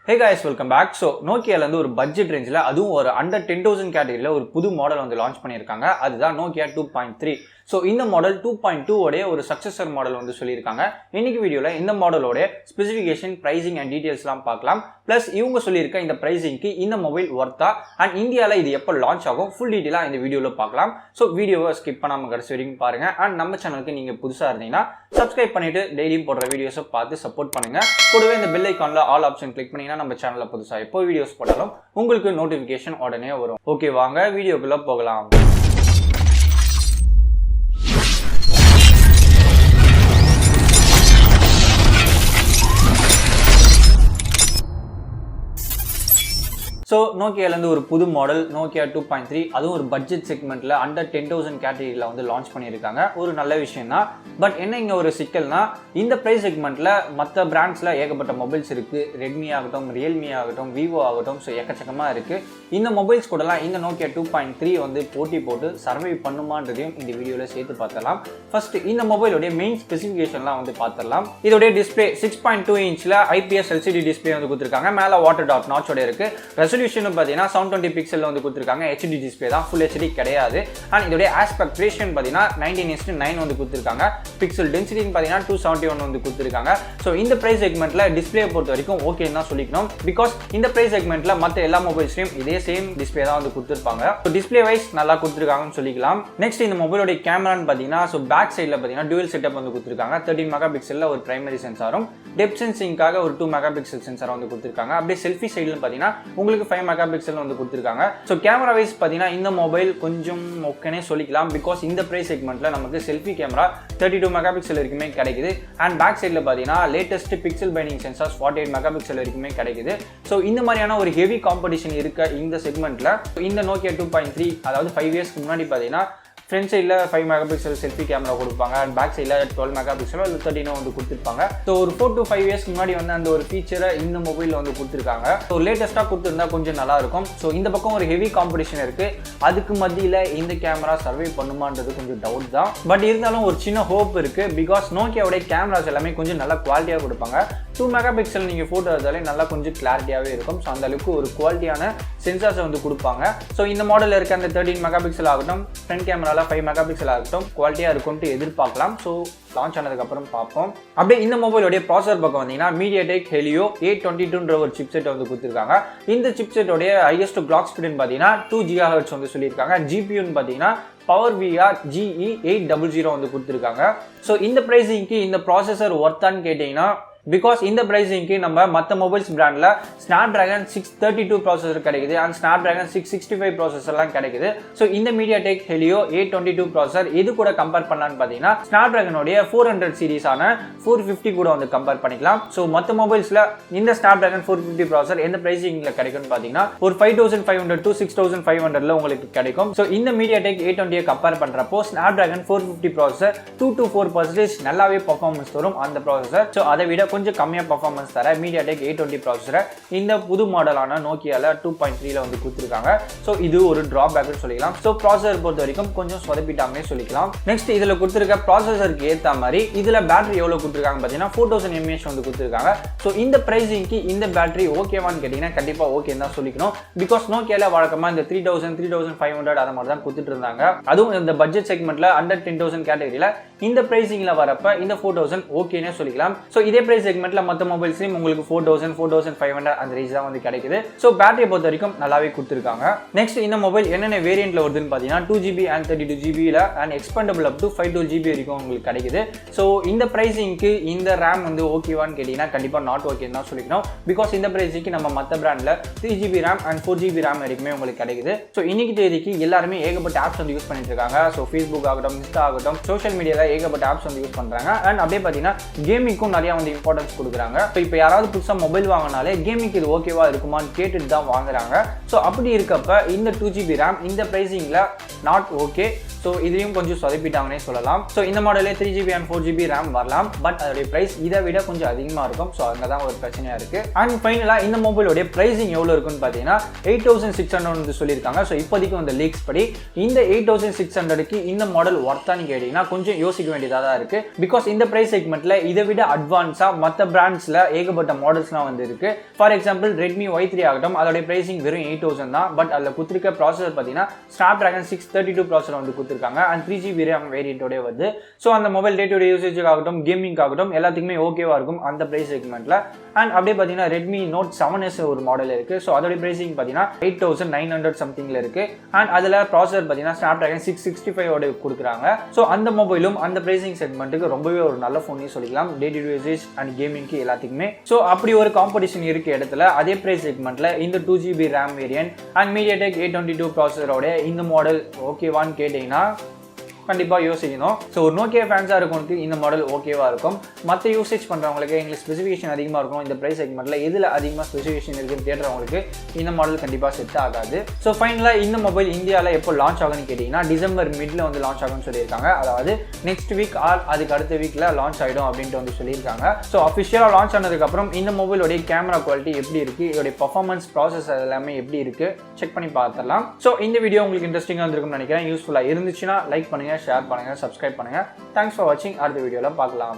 Hey guys, welcome back. So Nokia வந்து ஒரு budget ரேஞ்சில அதுவும் ஒரு under 10,000 கேட்டகரியில ஒரு புது மாடல் வந்து லான்ச் பண்ணிருக்காங்க. அதுதான் Nokia 2.3. So இந்த மாடல் 2.2 உடைய ஒரு சக்சஸர் மாடல் வந்து சொல்லியிருக்காங்க. இன்னைக்கு வீடியோல இந்த மாடலோட ஸ்பெசிஃபிகேஷன், பிரைசிங் அண்ட் டீடைல்ஸ்லாம் பார்க்கலாம். பிளஸ் இவங்க சொல்லியிருக்க இந்த பிரைசிங்க்கு இந்த மொபைல் ஒர்த்தா அண்ட் இந்தியாவில் இது எப்போ லான்ச் ஆகும் ஃபுல் டீட்டெயிலாக இந்த வீடியோவில் பார்க்கலாம். ஸோ வீடியோவை ஸ்கிப் பண்ணாமல் கடைசி வரைக்கும் பாருங்க. அண்ட் நம்ம சேனலுக்கு நீங்கள் புதுசாக இருந்தீங்கன்னா சப்ஸ்கிரைப் பண்ணிட்டு டெய்லியும் போடுற வீடியோஸை பார்த்து சப்போர்ட் பண்ணுங்க. கூடவே இந்த பெல் ஐக்கான்ல ஆல் ஆப்ஷன் கிளிக் பண்ணீங்கன்னா நம்ம சேனலில் புதுசாக எப்போ வீடியோஸ் போட்டாலும் உங்களுக்கு நோட்டிஃபிகேஷன் உடனே வரும். ஓகே, வாங்க வீடியோக்குள்ள போகலாம். ஸோ நோக்கியாலேருந்து ஒரு புது மாடல் Nokia 2.3, அதுவும் ஒரு பட்ஜெட் செக்மெண்ட்டில் அண்டர் 10,000 கேட்டகரியில் வந்து லான்ச் பண்ணியிருக்காங்க. ஒரு நல்ல விஷயம் தான். பட் என்ன இங்கே ஒரு சிக்கல்னா, இந்த ப்ரைஸ் செக்மெண்ட்டில் மற்ற பிராண்ட்ஸில் ஏகப்பட்ட மொபைல்ஸ் இருக்குது. ரெட்மி ஆகட்டும், ரியல்மி ஆகட்டும், விவோ ஆகட்டும், ஸோ எக்கச்சக்கமாக இருக்குது. இந்த மொபைல்ஸ் கூடலாம் இந்த Nokia 2.3 வந்து போட்டி போட்டு சர்வை பண்ணுமான்றதையும் இந்த வீடியோவில் சேர்த்து பார்த்தலாம். ஃபர்ஸ்ட் இந்த மொபைலோடைய மெயின் ஸ்பெசிஃபிகேஷன்லாம் வந்து பார்த்துடலாம். இதோடைய டிஸ்பிளே 6.2 இன்ச்சில் IPS LCD டிஸ்பிளே வந்து கொடுத்துருக்காங்க. மேலே வாட்டர் டாட் நாட்சோட இருக்குது. ரெசல்யூஷன் பார்த்தீங்கன்னா 720 பிக்சல் வந்து கொடுத்துருக்காங்க. HD டிஸ்பிளே தான், ஃபுல் HD கிடையாது. அண்ட் இதோடைய ஆஸ்பெக்ட் ரேஷியோ பார்த்தீங்கன்னா 19:9 வந்து கொடுத்துருக்காங்க. பிக்சல் டென்சிட்டி பார்த்தீங்கன்னா 271 வந்து கொடுத்துருக்காங்க. ஸோ இந்த பிரைஸ் செக்மெண்ட்ல டிஸ்பிளே பொறுத்த வரைக்கும் ஓகே தான் சொல்லிக்கணும். பிகாஸ் இந்த பிரைஸ் செக்மெண்ட்ல மற்ற எல்லா மொபைல்ஸ்லையும் இதே சேம் டிஸ்பிளே தான் வந்து கொடுத்துருப்பாங்க. ஸோ டிஸ்பிளே வைஸ் நல்லா கொடுத்துருக்காங்கன்னு சொல்லிக்கலாம். நெக்ஸ்ட் இந்த மொபைலோட கேமரான்னு பார்த்தீங்கன்னா ஸோ பேக் சைடில் பார்த்தீங்கன்னா டுவல் செட்டப் வந்து கொடுத்துருக்காங்க. 13 மெகா பிக்சலில் ஒரு பிரைமரி சென்சாரும் டெப்த் சென்சிங்காக ஒரு 2 மெகா பிக்சல் சென்சார் வந்து கொடுத்துருக்காங்க. அப்படியே செல்ஃபி சைடில் பார்த்தீங்கன்னா உங்களுக்கு 5 மெகா பிக்சல் வந்து கொடுத்துருக்காங்க. ஸோ கேமரா வைஸ் பார்த்தீங்கன்னா இந்த மொபைல் கொஞ்சம் ஓகேனே சொல்லிக்கலாம். பிகாஸ் இந்த பிரைஸ் செக்மெண்ட்ல நமக்கு செல்ஃபி கேமரா 32 மெகா பிக்சல் வரைக்குமே கிடைக்குது. அண்ட் பேக் சைடில் பார்த்தீங்கன்னா latest pixel binding sensors 48 mega pixel வரைக்குமே கிடைக்குது. ஸோ இந்த மாதிரியான ஒரு ஹெவி காம்படிஷன் இருக்க இந்த செக்மெண்ட்ல இந்த Nokia 2.3, அதாவது 5 இயர்ஸ்க்கு முன்னாடி பார்த்தீங்கன்னா ஃப்ரண்ட் சைடில் 5 மெகா பிக்சல் செல்ஃபி கேமரா கொடுப்பாங்க. அண்ட் பேக் சைடில் 12 மெகா பிக்சலோ இல்லை 13 வந்து கொடுத்துருப்பாங்க. ஸோ ஒரு 4 to 5 இயர்ஸ்க்கு முன்னாடி வந்து அந்த ஒரு ஃபீச்சரை இந்த மொபைலில் வந்து கொடுத்துருக்காங்க. ஸோ லேட்டஸ்ட்டாக கொடுத்துருந்தா கொஞ்சம் நல்லா இருக்கும். ஸோ இந்த பக்கம் ஒரு ஹெவி காம்படிஷன் இருக்குது. அதுக்கு மத்தியில் இந்த கேமரா சர்வை பண்ணுமான்றது கொஞ்சம் டவுட் தான். பட் இருந்தாலும் ஒரு சின்ன ஹோப் இருக்குது. பிகாஸ் நோக்கியாவுடைய கேமராஸ் எல்லாமே கொஞ்சம் நல்லா குவாலிட்டியாக கொடுப்பாங்க. 2 மெகா பிக்சல் நீங்கள் ஃபோட்டோ எடுத்தாலே நல்லா கொஞ்சம் கிளாரிட்டியாகவே இருக்கும். ஸோ அந்த அளவுக்கு ஒரு குவாலிட்டியான சென்சார்ஸை வந்து கொடுப்பாங்க. ஸோ இந்த மாடலில் இருக்க அந்த 13 மெகா பிக்சல் ஆகட்டும், ஃப்ரண்ட் கேமரா 5 மெகா பிக்சல் ஆகட்டும், குவாலிட்டியாக இருக்கும்ட்டு எதிர்பார்க்கலாம். ஸோ லான்ச் ஆனதுக்கப்புறம் பார்ப்போம். அப்படியே இந்த மொபைலோடைய ப்ராசஸர் பக்கம் வந்தீங்கன்னா MediaTek Helio A22 ஒரு சிப்செட் வந்து கொடுத்துருக்காங்க. இந்த சிப்செட்டோடைய ஹையஸ்ட் கிளாக் ஸ்பீடுன்னு பார்த்தீங்கன்னா 2 GHz வந்து சொல்லியிருக்காங்க. GPUன்னு பார்த்தீங்கன்னா PowerVR GE800 வந்து கொடுத்துருக்காங்க. ஸோ இந்த ப்ரைஸிங்க்கு இந்த ப்ராசஸர் ஒர்த்தான்னு கேட்டிங்கன்னா, பிகாஸ் இந்த பிரைசிங்க்கு நம்ம மற்ற மொபைல்ஸ் பிராண்டில் Snapdragon 632 ப்ராசஸர் கிடைக்குது. அண்ட் Snapdragon 665 ப்ராசஸர்லாம் கிடைக்குது. ஸோ இந்த MediaTek Helio A22 ப்ராசஸர் எது கூட கம்பேர் பண்ணலான்னு பார்த்தீங்கன்னா Snapdragonோடைய 400 சீரிஸான 450 கூட வந்து கம்பேர் பண்ணிக்கலாம். ஸோ மற்ற மொபைல்ஸில் இந்த Snapdragon 450 ப்ராசஸர் எந்த பிரைசிங்கில் கிடைக்கும்னு பார்த்தீங்கன்னா ஒரு 5,500 to 6,500 உங்களுக்கு கிடைக்கும். ஸோ இந்த MediaTek A20 கம்பேர் பண்ணுறப்போ Snapdragon 450 ப்ராசஸர் 2 to 4% நல்லாவே பர்ஃபார்மன்ஸ் வரும் அந்த ப்ராசஸர். ஸோ அதை விட கொஞ்சம் கம்மியாக பர்ஃபார்மன்ஸ் தர MediaTek A20 ப்ராசஸரை இந்த புது மாடலான நோக்கியால 2.3ல வந்து கொடுத்துருக்காங்க. ஸோ இது ஒரு டிராபேக்னு சொல்லிக்கலாம். ஸோ ப்ராசஸர் பொறுத்த வரைக்கும் கொஞ்சம் சொதப்பிட்டாங்கன்னே சொல்லிக்கலாம். நெக்ஸ்ட் இதில் கொடுத்துருக்க ப்ராசஸருக்கு ஏற்ற மாதிரி இதில் பேட்டரி எவ்வளோ கொடுத்துருக்காங்க பார்த்தீங்கன்னா 4000 mAh வந்து கொடுத்துருக்காங்க. ஸோ இந்த ப்ரைஸிங்க்கு இந்த பேட்டரி ஓகேவான்னு கேட்டிங்கன்னா கண்டிப்பாக ஓகேன்னு தான் சொல்லிக்கணும். பிகாஸ் நோக்கியால வழக்கமாக இந்த 3000 3500 அதை மாதிரி தான் கொடுத்துட்டு இருந்தாங்க. அதுவும் இந்த பட்ஜெட் செக்மெண்ட்ல அண்டர் 10,000 கேட்டகரியில் இந்த ப்ரைஸிங்கில் வரப்ப இந்த 4000 ஓகேனே சொல்லிக்கலாம். ஸோ இதே பிரைஸ் செக்மெண்ட்ல மற்ற மொபைல்ஸ்லயும் உங்களுக்கு 4000 4500 அந்த ரேஞ்ச் தான் வந்து கிடைக்குது. ஸோ பேட்டரியை பொறுத்த வரைக்கும் நல்லாவே கொடுத்துருக்காங்க. நெக்ஸ்ட் இந்த மொபைல் என்னென்ன வேரியன்ட்ல வருதுன்னு பார்த்தீங்கன்னா 2GB and 32GB and expendable up to 512GB வரைக்கும் உங்களுக்கு கிடைக்குது. ஸோ இந்த பிரைசிங்க்கு இந்த ரேம் வந்து ஓகேவான்னு கேட்டீங்கன்னா கண்டிப்பாக நாட் ஓகேன்னு தான் சொல்லிக்கணும். பிகாஸ் இந்த பிரைஸுக்கு நம்ம மற்ற பிராண்ட்ல 3GB RAM and 4GB RAM வரைக்குமே உங்களுக்கு கிடைக்குது. ஸோ இன்னைக்கு தேதிக்கு எல்லாருமே ஏகப்பட்ட ஆப்ஸ் வந்து யூஸ் பண்ணிட்டு இருக்காங்க. ஸோ ஃபேஸ்புக் ஆகட்டும், இன்ஸ்டா ஆகட்டும், சோஷியல் மீடியாவில் ஏகப்பட்ட ஆப்ஸ் வந்து யூஸ் பண்றாங்க. அண்ட் அப்படியே பார்த்தீங்கன்னா கேமிங்க்கும் நிறைய வந்து இம்பார்ட்டன்ஸ் கொடுக்குறாங்க. ஸோ இப்போ யாராவது புதுசாக மொபைல் வாங்கினாலே கேமிங்க்கு இது ஓகேவா இருக்குமான்னு கேட்டுட்டு தான் வாங்குறாங்க. ஸோ அப்படி இருக்கப்ப இந்த 2GB ரேம் இந்த ப்ரைஸிங்கில் நாட் ஓகே. ஸோ இதையும் கொஞ்சம் சொதப்பிட்டாங்கன்னே சொல்லலாம். ஸோ இந்த மாடலே 3GB and 4GB ரேம் வரலாம். பட் அதோடைய ப்ரைஸ் இதை விட கொஞ்சம் அதிகமாக இருக்கும். ஸோ அங்கே தான் ஒரு பிரச்சனையாக இருக்குது. அண்ட் ஃபைனலாக இந்த மொபைலோடைய ப்ரைஸிங் எவ்வளோ இருக்குன்னு பார்த்தீங்கன்னா 8600 வந்து சொல்லியிருக்காங்க. ஸோ இப்போதைக்கு வந்து லீக்ஸ் படி இந்த 8600க்கு இந்த மாடல் ஒர்த்தான்னு கேட்டிங்கன்னா கொஞ்சம் யோசிக்க வேண்டியதாக தான் இருக்குது. பிகாஸ் இந்த ப்ரைஸ் செக்மெண்ட்டில் இதை விட அட்வான்ஸாக மற்ற பிராண்ட்ஸில் ஏகப்பட்ட மாடல்ஸ்லாம் வந்து இருக்கு. ஃபார் எக்ஸாம்பிள் ரெட்மி Y3 ஆகட்டும், அதோட பிரைசிங் வெறும் 8000 தான். பட் அதில் கொடுத்துருக்க ப்ராசஸர் பார்த்தீங்கன்னா Snapdragon 632 ப்ராசஸர் வந்து கொடுத்துருக்காங்க அண்ட் 3GB RAM வேரியன்ட்டோட வருது. ஸோ அந்த மொபைல் டே டு டே யூசேஜுக்கு ஆகட்டும், கேமிங் ஆகட்டும் எல்லாத்துக்குமே ஓகேவா இருக்கும் அந்த பிரைஸ் செக்மெண்ட்ல. அண்ட் அப்படியே பார்த்தீங்கன்னா ரெட்மி நோட் 7S ஒரு மாடல் இருக்கு. ஸோ அதோட பிரைசிங் பார்த்தீங்கன்னா 8900 சம்திங்ல இருக்கு. அண்ட் அதில் ப்ராசஸர் பார்த்தீங்கன்னா Snapdragon 665 ஓட கொடுக்குறாங்க. ஸோ அந்த மொபைலும் அந்த பிரைசிங் செக்மெண்ட்டுக்கு ரொம்பவே ஒரு நல்ல ஃபோன் சொல்லிக்கலாம், day to day usage and கேமிங்க்கு எல்லாத்துக்குமே. ஸோ அப்படி ஒரு காம்படிஷன் இருக்க இடத்துல அதே பிரைஸ் செக்மெண்ட்ல இந்த 2GB RAM variant and MediaTek A22 ப்ராசஸரோட இந்த மாடல் ஓகேவான்னு கேட்டீங்கன்னா கண்டிப்பாக யோசிக்கணும். ஸோ ஒரு நோக்கியா ஃபேன்ஸாக இருக்கவங்களுக்கு இந்த மாடல் ஓகேவா இருக்கும். மற்ற யூசேஜ் பண்ணுறவங்களுக்கு எங்களுக்கு ஸ்பெசிஃபிகேஷன் அதிகமாக இருக்கும், இந்த ப்ரைஸ் செக்மெண்ட்டில் எதில் அதிகமாக ஸ்பெசிஃபிகேஷன் இருக்குன்னு தேடுறவங்களுக்கு இந்த மாடல் கண்டிப்பாக செட் ஆகாது. ஸோ ஃபைனலாக இந்த மொபைல் இந்தியாவில் எப்போ லான்ச் ஆகுன்னு கேட்டிங்கன்னா டிசம்பர் மிட்ல வந்து லான்ச் ஆகும்னு சொல்லியிருக்காங்க. அதாவது நெக்ஸ்ட் வீக் ஆர் அதுக்கு அடுத்த வீக்கில் லான்ச் ஆகிடும் அப்படின்ட்டு வந்து சொல்லியிருக்காங்க. ஸோ அஃபிஷியலாக லான்ச் ஆனதுக்கப்புறம் இந்த மொபைலோடைய கேமரா குவாலிட்டி எப்படி இருக்குது, இதோடைய பர்ஃபார்மன்ஸ் ப்ராசஸ் எல்லாமே எப்படி இருக்குது செக் பண்ணி பார்த்துடலாம். ஸோ இந்த வீடியோ உங்களுக்கு இன்ட்ரெஸ்டிங்காக இருந்திருக்கும்னு நினைக்கிறேன். யூஸ்ஃபுல்லாக இருந்துச்சுன்னா லைக் பண்ணுங்கள், ஷேர் பண்ணுங்க, சப்ஸ்கிரைப் பண்ணுங்க. தேங்க்ஸ் ஃபார் வாட்சிங். அடுத்த வீடியோல பார்க்கலாம்.